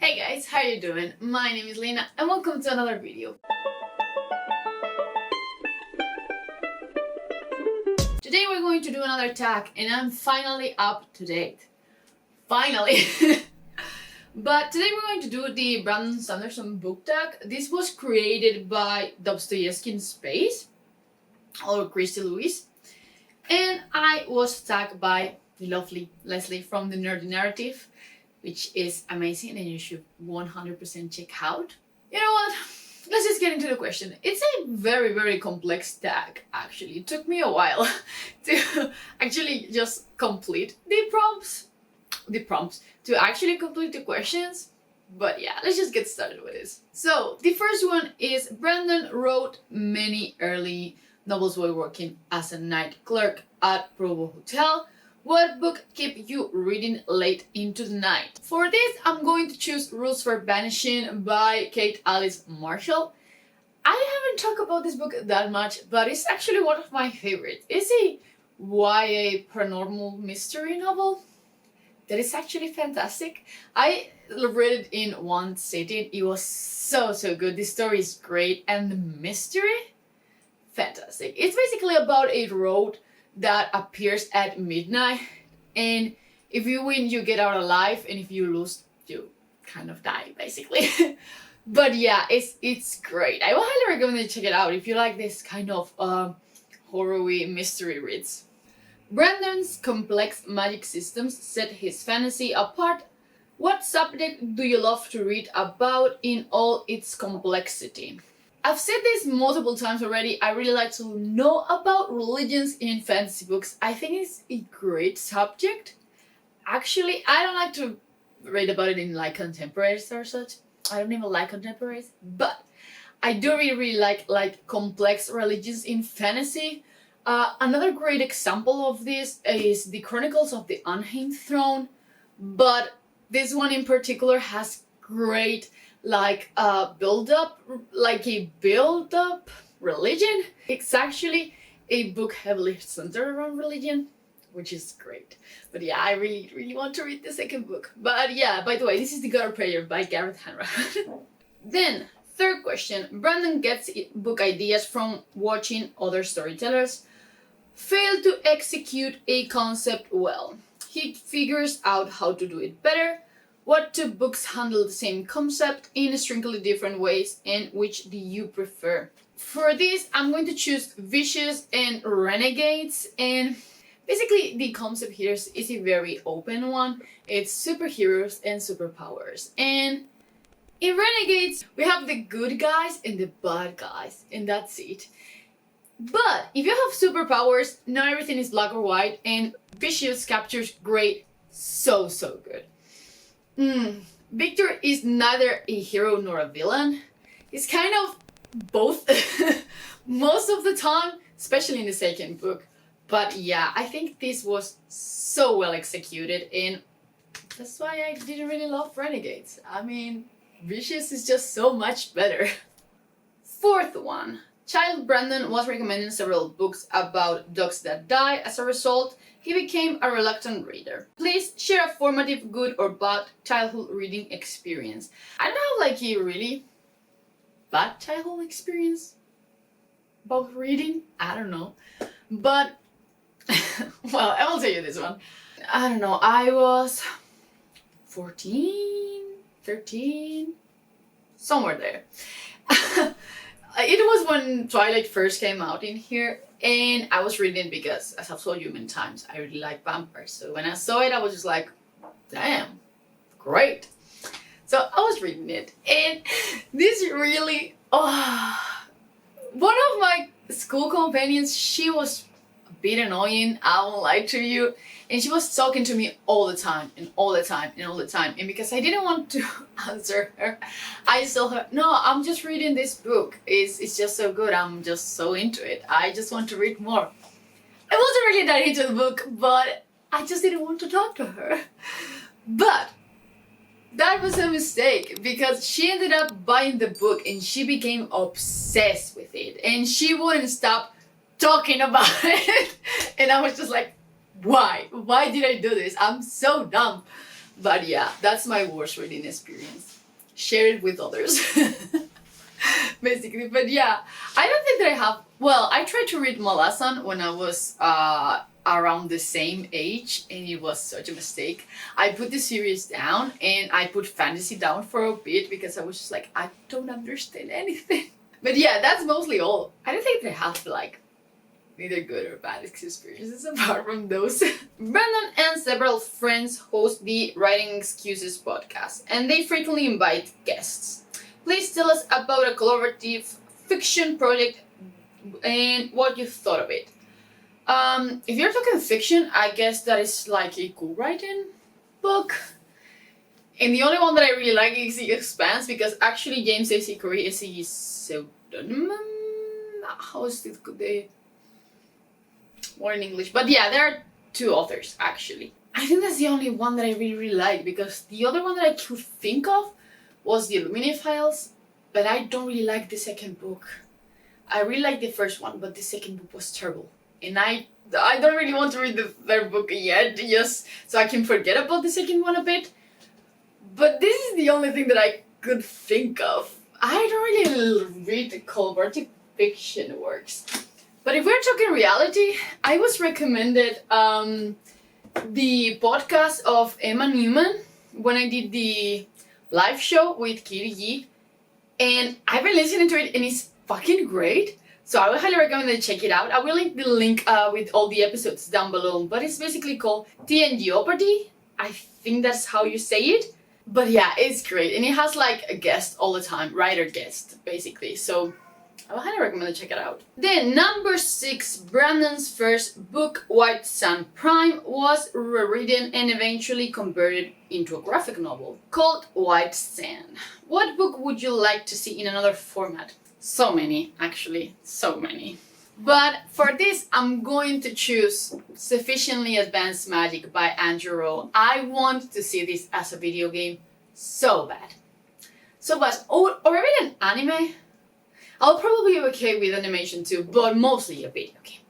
Hey guys, how you doing? My name is Lena and welcome to another video. Today we're going to do another tag and I'm finally up to date. Finally! But today we're going to do the Brandon Sanderson book tag. This was created by Dostoevsky in Space, or Christy Lewis. And I was tagged by the lovely Lezlie from the Nerdy Narrative, which is amazing and you should 100% check out. You know what? Let's just get into the question. It's a very complex tag, actually. It took me a while to actually just complete the prompts, to actually complete the questions. But yeah, let's just get started with this. So the first one is Brandon wrote many early novels while working as a night clerk at Provo Hotel. What book kept you reading late into the night? For this, I'm going to choose Rules for Vanishing by Kate Alice Marshall. I haven't talked about this book that much, but it's actually one of my favorites. It's a YA paranormal mystery novel that is actually fantastic. I read it in one sitting. It was so good. The story is great and the mystery, fantastic. It's basically about a road that appears at midnight, and if you win you get out alive, and if you lose you kind of die basically. But yeah, it's great. I would highly recommend you check it out if you like this kind of horror-y mystery reads. Brandon's complex magic systems set his fantasy apart. What subject do you love to read about in all its complexity? I've said this multiple times already. I really like to know about religions in fantasy books. I think it's a great subject. Actually, I don't like to read about it in like contemporaries or such. I don't even like contemporaries, but I do really like complex religions in fantasy. Another great example of this is the Chronicles of the Unnamed Throne, but this one in particular has great build-up religion. It's actually a book heavily centered around religion, which is great. But yeah, I really want to read the second book. But yeah, by the way, this is The God Prayer by Gareth Hanrahan. Then, third question. Brandon gets book ideas from watching other storytellers. Failed to execute a concept well. He figures out how to do it better. What two books handle the same concept in strictly different ways, and which do you prefer? For this, I'm going to choose Vicious and Renegades, and basically the concept here is a very open one. It's superheroes and superpowers, and in Renegades we have the good guys and the bad guys, and that's it. But if you have superpowers, not everything is black or white, and Vicious captures great, so good. Victor is neither a hero nor a villain. He's kind of both most of the time, especially in the second book. But yeah, I think this was so well executed, and that's why I didn't really love Renegades. I mean, Vicious is just so much better. Fourth one. Child Brandon was recommending several books about dogs that die. As a result, he became a reluctant reader. Please share a formative, good or bad childhood reading experience. I don't have a really bad childhood experience about reading. I don't know. But, well, I will tell you this one. I don't know, I was 14, 13, somewhere there. It was when Twilight first came out in here, and I was reading because, as I've told you many times, I really like vampires. So when I saw it, I was just like, damn, great. So I was reading it, and this really, one of my school companions, she was a bit annoying, I won't lie to you, and she was talking to me all the time, and because I didn't want to answer her, I just told her, no, I'm just reading this book, it's just so good, I'm just so into it, I just want to read more. I wasn't really that into the book, but I just didn't want to talk to her. But that was a mistake, because she ended up buying the book and she became obsessed with it, and she wouldn't stop talking about it. And I was just like, why did I do this? I'm so dumb. But yeah, that's my worst reading experience. Share it with others. Basically, but yeah, I don't think that I have. Well, I tried to read Malazan when I was around the same age, and it was such a mistake. I put the series down and I put fantasy down for a bit because I was just like, I don't understand anything. But yeah, that's mostly all. I don't think they have like either good or bad experiences apart from those. Brandon and several friends host the Writing Excuses podcast, and they frequently invite guests. Please tell us about a collaborative fiction project and what you thought of it. If you're talking fiction, I guess that is like a co-writing book. And the only one that I really like is The Expanse, because actually James A.C. Corey is his pseudonym. How is it the more in English? But yeah, there are two authors actually. I think that's the only one that I really like, because the other one that I could think of was the Illuminae Files, but I don't really like the second book. I really like the first one, but the second book was terrible. And I don't really want to read the third book yet, just so I can forget about the second one a bit. But this is the only thing that I could think of. I don't really read collaborative fiction works. But if we're talking reality, I was recommended the podcast of Emma Newman when I did the live show with Kitty G, and I've been listening to it and it's fucking great. So I would highly recommend that you check it out. I will link the link with all the episodes down below, but it's basically called Tea and Jeopardy. I think that's how you say it. But yeah, it's great, and it has like a guest all the time, writer guest basically. So I would highly recommend you check it out. Then number 6, Brandon's first book, White Sun Prime, was rewritten and eventually converted into a graphic novel called White Sand. What book would you like to see in another format? So many, actually, so many. But for this, I'm going to choose Sufficiently Advanced Magic by Andrew Rowe. I want to see this as a video game so bad. So bad. Or even an anime. I'll probably be okay with animation too, but mostly a video game.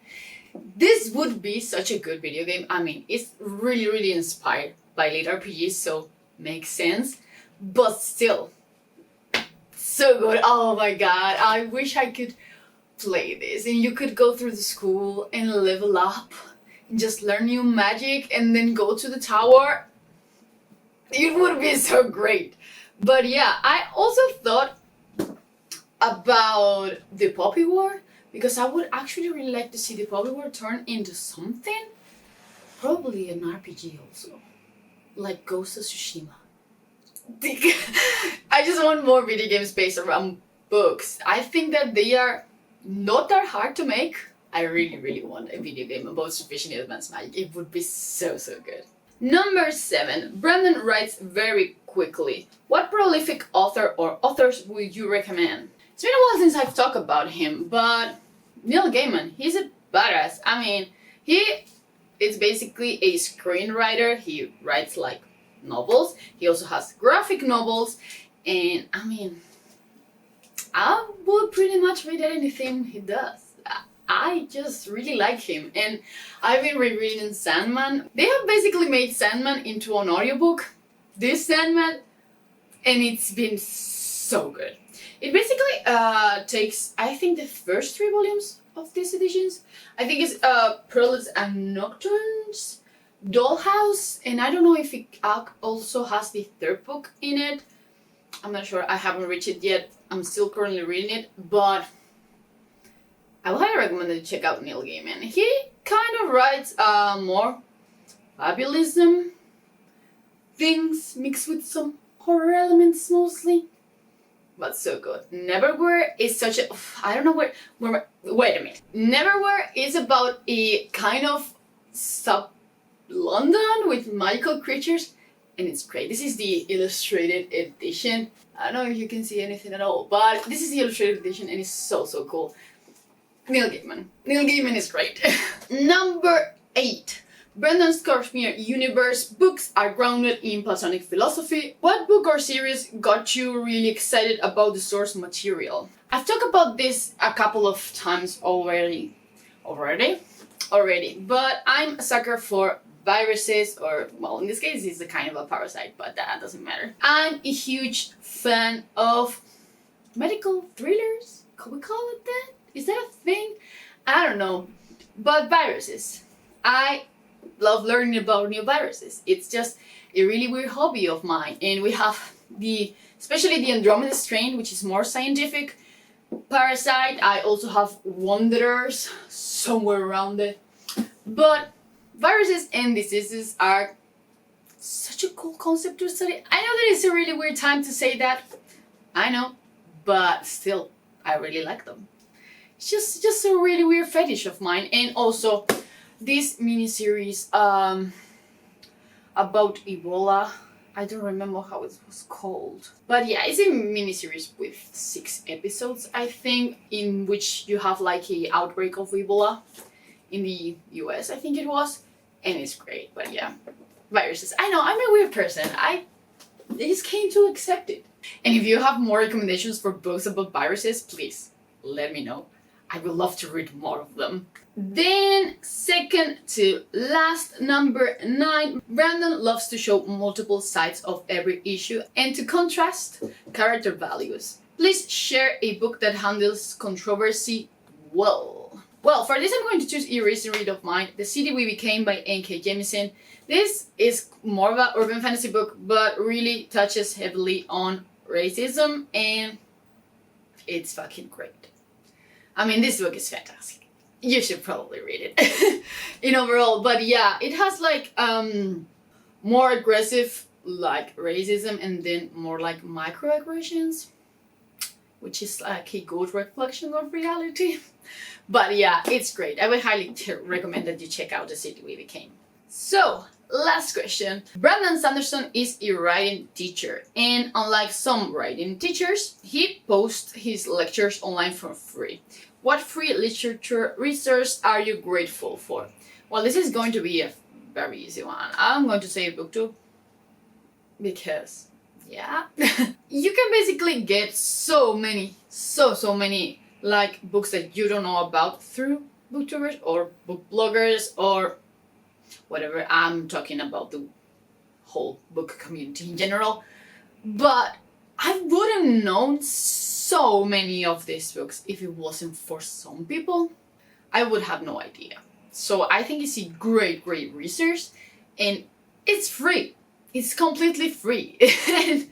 This would be such a good video game. I mean, it's really inspired by late RPGs, so makes sense. But still, so good. Oh my god, I wish I could play this and you could go through the school and level up and just learn new magic and then go to the tower. It would be so great. But yeah, I also thought about the Poppy War, because I would actually really like to see the Poppy War turn into something. Probably an RPG also, like Ghost of Tsushima. I just want more video games based around books. I think that they are not that hard to make. I really want a video game about Sufficiently Advanced Magic. It would be so good. Number 7. Brandon writes very quickly. What prolific author or authors would you recommend? It's been a while since I've talked about him, but Neil Gaiman, he's a badass. I mean, he is basically a screenwriter. He writes like novels. He also has graphic novels, and I mean, I would pretty much read anything he does. I just really like him, and I've been rereading Sandman. They have basically made Sandman into an audiobook, this Sandman, and it's been so good. It basically takes, I think, the first 3 volumes of these editions. I think it's Preludes and Nocturnes, Dollhouse, and I don't know if it also has the 3rd book in it. I'm not sure, I haven't reached it yet. I'm still currently reading it, but I would highly recommend that you check out Neil Gaiman. He kind of writes more fabulism things mixed with some horror elements mostly. But so good. Neverwhere is such a... I don't know where... Wait a minute. Neverwhere is about a kind of sub-London with magical creatures. And it's great. This is the illustrated edition. I don't know if you can see anything at all. But this is the illustrated edition and it's so cool. Neil Gaiman. Neil Gaiman is great. Number 8. Brandon's Cosmere Universe books are grounded in Platonic philosophy. What book or series got you really excited about the source material? I've talked about this a couple of times already, but I'm a sucker for viruses, or, well, in this case, it's a kind of a parasite, but that doesn't matter. I'm a huge fan of medical thrillers. Could we call it that? Is that a thing? I don't know. But viruses. I love learning about new viruses. It's just a really weird hobby of mine. And we have especially the Andromeda strain, which is more scientific parasite. I also have wanderers somewhere around it. But viruses and diseases are such a cool concept to study. I know that it's a really weird time to say that. I know. But still, I really like them. It's just a really weird fetish of mine. And also, this miniseries about Ebola. I don't remember how it was called. But yeah, it's a miniseries with 6 episodes, I think, in which you have like a outbreak of Ebola in the US, I think it was. And it's great, but yeah. Viruses. I know, I'm a weird person. I just came to accept it. And if you have more recommendations for books about viruses, please let me know. I would love to read more of them. Then, second to last, number 9, Brandon loves to show multiple sides of every issue and to contrast character values. Please share a book that handles controversy well. Well, for this I'm going to choose a recent read of mine, The City We Became by N.K. Jemisin. This is more of an urban fantasy book, but really touches heavily on racism, and it's fucking great. I mean, this book is fantastic. You should probably read it in overall. But yeah, it has like more aggressive like racism and then more like microaggressions, which is like a good reflection of reality. But yeah, it's great. I would highly recommend that you check out The City We Became. So, last question. Brandon Sanderson is a writing teacher, and unlike some writing teachers, he posts his lectures online for free. What free literature resource are you grateful for? Well, this is going to be a very easy one. I'm going to say BookTube, because, yeah. You can basically get so many like books that you don't know about through booktubers or book bloggers or whatever. I'm talking about the whole book community in general. But I wouldn't know so many of these books if it wasn't for some people. I would have no idea. So I think it's a great resource, and it's free. It's completely free. And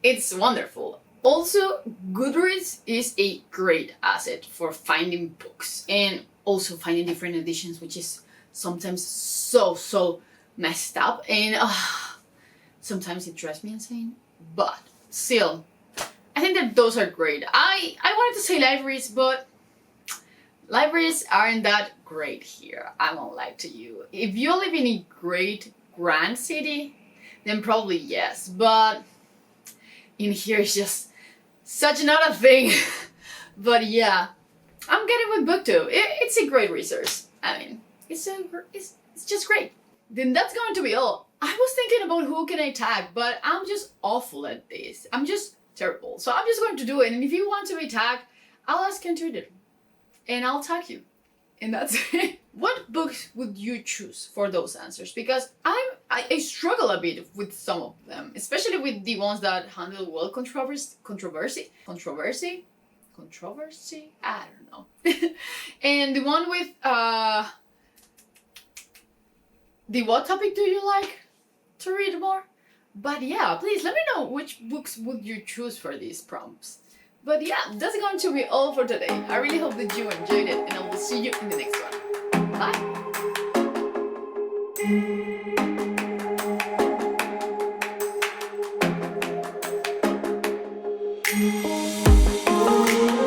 it's wonderful. Also, Goodreads is a great asset for finding books and also finding different editions, which is sometimes so messed up, and sometimes it drives me insane. But still, I think that those are great. I wanted to say libraries, but libraries aren't that great here. I won't lie to you. If you live in a great grand city, then probably yes. But in here it's just such not a thing. But yeah, I'm getting with BookTube. It's a great resource. I mean, it's just great. Then that's going to be all. I was thinking about who can I tag, but I'm just awful at this. I'm just terrible. So I'm just going to do it. And if you want to be tagged, I'll ask you to do it. And I'll tag you. And that's it. What books would you choose for those answers? Because I struggle a bit with some of them, especially with the ones that handle well controversy. I don't know. And the one with the what topic do you like to read more? But yeah, please let me know which books would you choose for these prompts. But yeah, that's going to be all for today. I really hope that you enjoyed it, and I will see you in the next one. Bye!